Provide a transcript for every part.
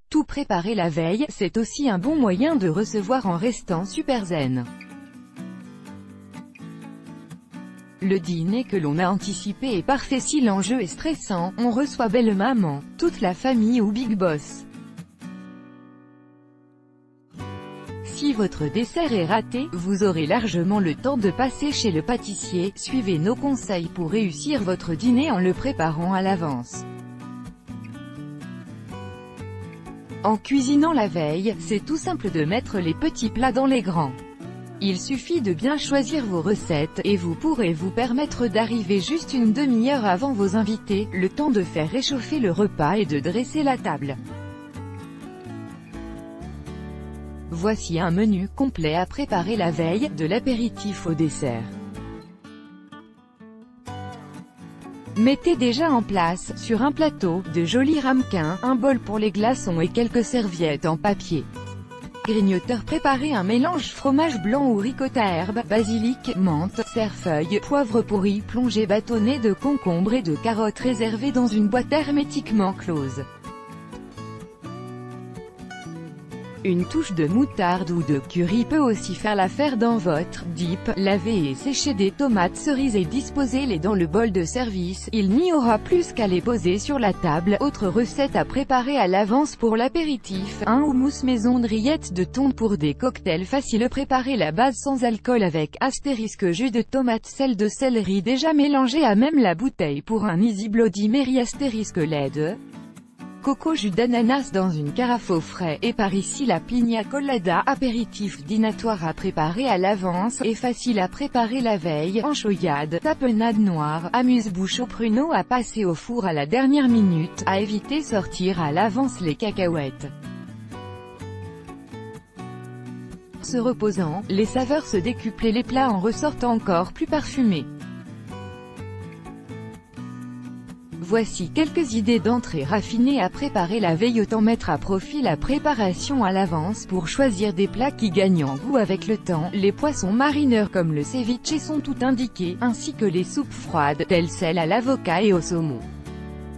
Tout préparer la veille, c'est aussi un bon moyen de recevoir en restant super zen. Le dîner que l'on a anticipé est parfait si l'enjeu est stressant, on reçoit belle maman, toute la famille ou Big Boss. Si votre dessert est raté, vous aurez largement le temps de passer chez le pâtissier. Suivez nos conseils pour réussir votre dîner en le préparant à l'avance. En cuisinant la veille, c'est tout simple de mettre les petits plats dans les grands. Il suffit de bien choisir vos recettes, et vous pourrez vous permettre d'arriver juste une demi-heure avant vos invités, le temps de faire réchauffer le repas et de dresser la table. Voici un menu complet à préparer la veille, de l'apéritif au dessert. Mettez déjà en place, sur un plateau, de jolis ramequins, un bol pour les glaçons et quelques serviettes en papier. Grignoteur, préparez un mélange fromage blanc ou ricotta herbe, basilic, menthe, cerfeuil, poivre pourri, plongé bâtonné de concombre et de carottes réservé dans une boîte hermétiquement close. Une touche de moutarde ou de curry peut aussi faire l'affaire dans votre dip. Lavez et séchez des tomates cerises et disposez-les dans le bol de service, il n'y aura plus qu'à les poser sur la table. Autre recette à préparer à l'avance pour l'apéritif, un houmous maison de rillettes de thon pour des cocktails faciles. Préparez la base sans alcool avec * jus de tomate, sel de céleri déjà mélangé à même la bouteille pour un easy Bloody Mary * lait de coco, jus d'ananas dans une carafe au frais, et par ici la pina colada, apéritif dînatoire à préparer à l'avance, et facile à préparer la veille, enchoyade, tapenade noire, amuse-bouche au pruneau à passer au four à la dernière minute, à éviter sortir à l'avance les cacahuètes. Se reposant, les saveurs se décuplent et les plats en ressortent encore plus parfumés. Voici quelques idées d'entrées raffinées à préparer la veille. Autant mettre à profit la préparation à l'avance pour choisir des plats qui gagnent en goût avec le temps. Les poissons marineurs comme le ceviche sont tout indiqués, ainsi que les soupes froides, telles celles à l'avocat et au saumon.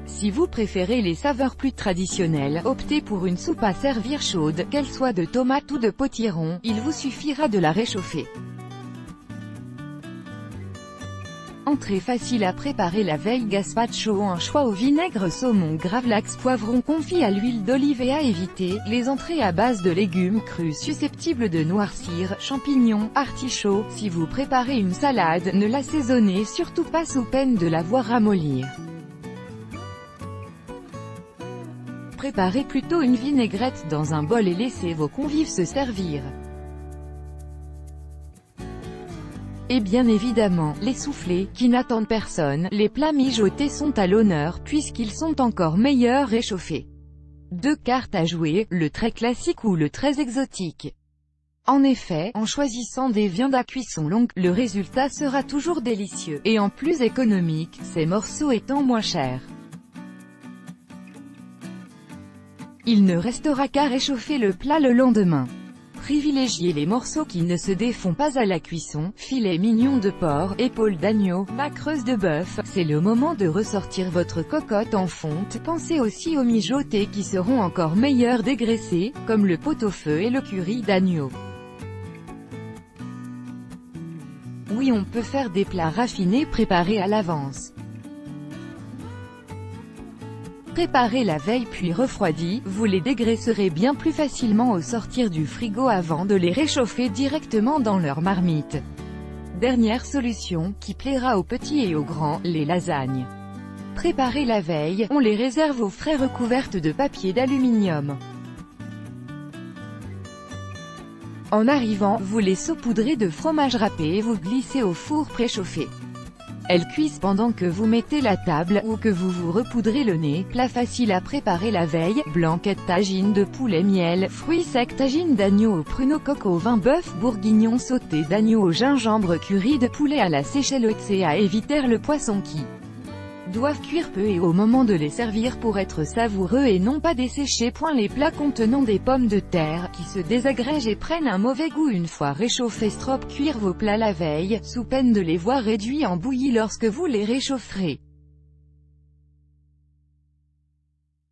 Si vous préférez les saveurs plus traditionnelles, optez pour une soupe à servir chaude, qu'elle soit de tomates ou de potiron, il vous suffira de la réchauffer. Entrée facile à préparer la veille, gazpacho, un choix au vinaigre, saumon, gravlax, poivron confit à l'huile d'olive et à éviter, les entrées à base de légumes crus susceptibles de noircir, champignons, artichauts. Si vous préparez une salade, ne l'assaisonnez surtout pas sous peine de la voir ramollir. Préparez plutôt une vinaigrette dans un bol et laissez vos convives se servir. Et bien évidemment, les soufflés, qui n'attendent personne, les plats mijotés sont à l'honneur, puisqu'ils sont encore meilleurs réchauffés. Deux cartes à jouer, le très classique ou le très exotique. En effet, en choisissant des viandes à cuisson longue, le résultat sera toujours délicieux, et en plus économique, ces morceaux étant moins chers. Il ne restera qu'à réchauffer le plat le lendemain. Privilégiez les morceaux qui ne se défont pas à la cuisson, filets mignons de porc, épaules d'agneau, macreuses de bœuf. C'est le moment de ressortir votre cocotte en fonte. Pensez aussi aux mijotés qui seront encore meilleurs dégraissés, comme le pot-au-feu et le curry d'agneau. Oui, on peut faire des plats raffinés préparés à l'avance. Préparez la veille puis refroidis, vous les dégraisserez bien plus facilement au sortir du frigo avant de les réchauffer directement dans leur marmite. Dernière solution, qui plaira aux petits et aux grands, les lasagnes. Préparées la veille, on les réserve au frais recouvertes de papier d'aluminium. En arrivant, vous les saupoudrez de fromage râpé et vous glissez au four préchauffé. Elles cuisent pendant que vous mettez la table, ou que vous vous repoudrez le nez. Plat facile à préparer la veille, blanquette tagine de poulet, miel, fruits secs, tagine d'agneau au pruneau, coq au vin, bœuf bourguignon, sauté d'agneau au gingembre, curry de poulet à la séchelle. À éviter le poisson qui doivent cuire peu et au moment de les servir pour être savoureux et non pas desséchés. Les plats contenant des pommes de terre, qui se désagrègent et prennent un mauvais goût une fois réchauffés. Stop cuire vos plats la veille, sous peine de les voir réduits en bouillie lorsque vous les réchaufferez.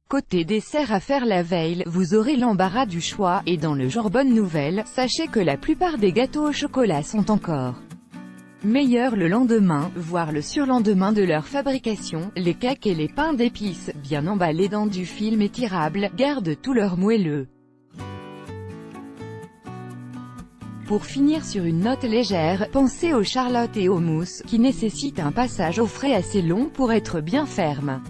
Côté dessert à faire la veille, vous aurez l'embarras du choix, et dans le genre bonne nouvelle, sachez que la plupart des gâteaux au chocolat sont encore meilleurs le lendemain, voire le surlendemain de leur fabrication. Les cakes et les pains d'épices, bien emballés dans du film étirable, gardent tout leur moelleux. Pour finir sur une note légère, pensez aux charlottes et aux mousses, qui nécessitent un passage au frais assez long pour être bien fermes.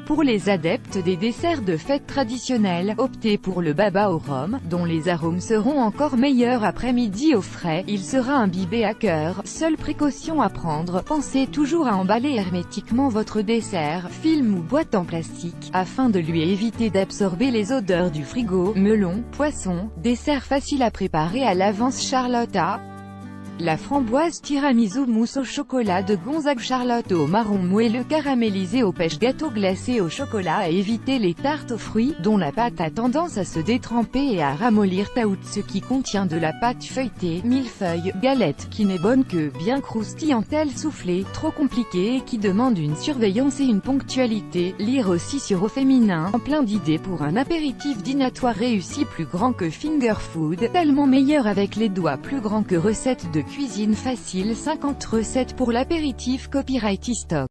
Pour les adeptes des desserts de fête traditionnels, optez pour le baba au rhum, dont les arômes seront encore meilleurs après-midi au frais. Il sera imbibé à cœur. Seule précaution à prendre, pensez toujours à emballer hermétiquement votre dessert, film ou boîte en plastique, afin de lui éviter d'absorber les odeurs du frigo. Melon, poisson, dessert facile à préparer à l'avance. Charlotte à la framboise, tiramisu, mousse au chocolat de Gonzague, charlotte au marron moelleux caramélisé aux pêches, gâteau glacé au chocolat. À éviter les tartes aux fruits, dont la pâte a tendance à se détremper et à ramollir. Taout, ce qui contient de la pâte feuilletée. Millefeuille, galette, qui n'est bonne que bien croustillante-elle soufflée, trop compliquée et qui demande une surveillance et une ponctualité. Lire aussi sur Au Féminin, en plein d'idées pour un apéritif dînatoire réussi, plus grand que finger food, tellement meilleur avec les doigts, plus grand que recette de cuisine facile. 50 recettes pour l'apéritif. Copyright Stock.